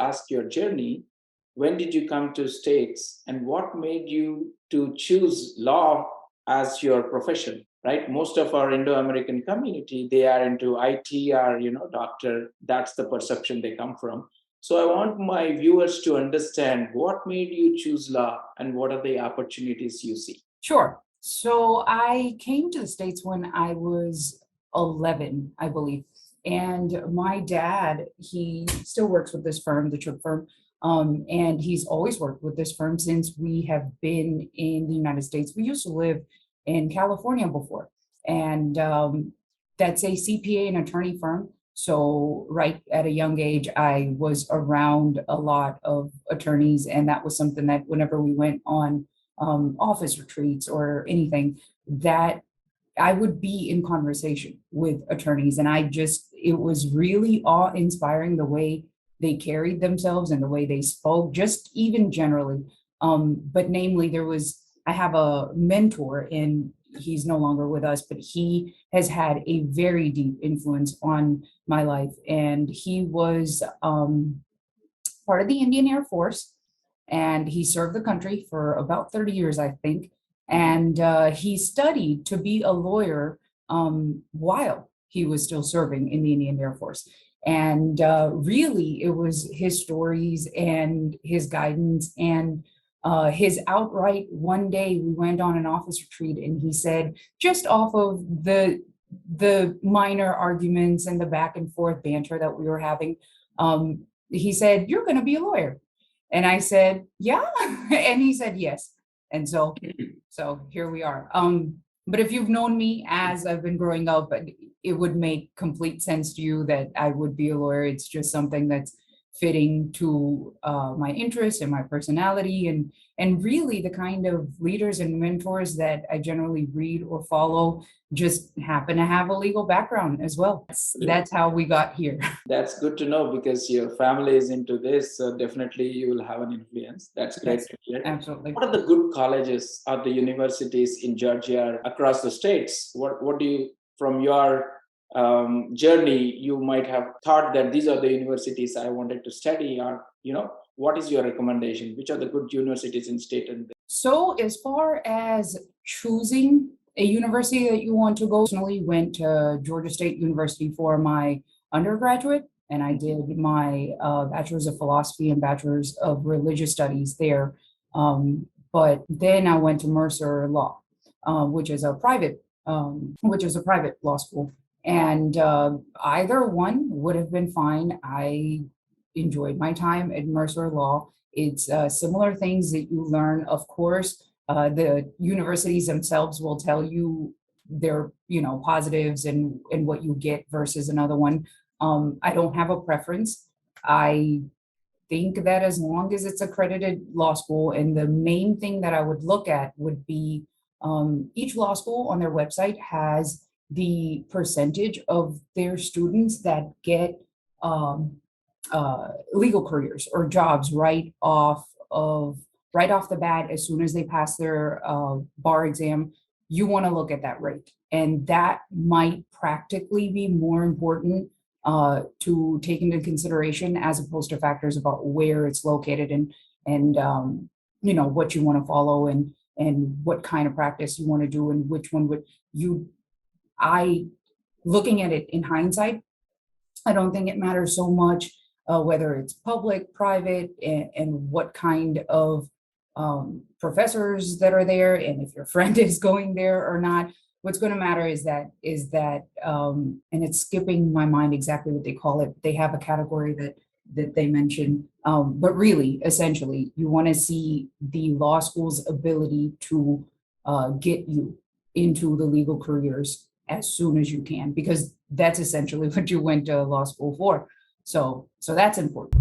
ask your journey. When did you come to States and what made you to choose law as your profession? Right? Most of our Indo-American community, they are into IT or, doctor. That's the perception they come from. So I want my viewers to understand what made you choose law and what are the opportunities you see. Sure. So I came to the States when I was 11, I believe. And my dad, he still works with this firm, the Tripp firm. And he's always worked with this firm since we have been in the United States. We used to live in California before. And that's a CPA and attorney firm. So right at a young age, I was around a lot of attorneys. And that was something that whenever we went on office retreats or anything, that I would be in conversation with attorneys. And it was really awe-inspiring the way they carried themselves and the way they spoke, just even generally. But namely, I have a mentor, and he's no longer with us, but he has had a very deep influence on my life. And he was part of the Indian Air Force, and he served the country for about 30 years, I think. And he studied to be a lawyer while he was still serving in the Indian Air Force. And really, it was his stories and his guidance and his outright, one day we went on an office retreat and he said, just off of the minor arguments and the back and forth banter that we were having, he said, "You're going to be a lawyer." And I said, "Yeah." And he said, "Yes." And so here we are. But if you've known me as I've been growing up, it would make complete sense to you that I would be a lawyer. It's just something that's fitting to my interests and my personality, and really the kind of leaders and mentors that I generally read or follow just happen to have a legal background as well. That's how we got here. That's good to know because your family is into this. So definitely you will have an influence. That's great to hear. Absolutely. What are the good colleges or the universities in Georgia across the states? What do you, from your journey, you might have thought that these are the universities I wanted to study, or what is your recommendation? Which are the good universities in state? So as far as choosing a university that you want to go, I personally went to Georgia State University for my undergraduate, and I did my bachelor's of philosophy and bachelor's of religious studies there. But then I went to Mercer Law, which is a private law school. And either one would have been fine. I enjoyed my time at Mercer Law. It's similar things that you learn. Of course, the universities themselves will tell you their, positives and what you get versus another one. I don't have a preference. I think that as long as it's accredited law school, and the main thing that I would look at would be each law school on their website has the percentage of their students that get legal careers or jobs right off the bat as soon as they pass their bar exam. You want to look at that rate, and that might practically be more important to take into consideration as opposed to factors about where it's located and what you want to follow and what kind of practice you want to do and which one would you. Looking at it in hindsight, I don't think it matters so much whether it's public, private, and what kind of professors that are there, and if your friend is going there or not. What's going to matter is that, and it's skipping my mind exactly what they call it. They have a category that they mention, but really, essentially, you want to see the law school's ability to get you into the legal careers as soon as you can, because that's essentially what you went to law school for. So that's important.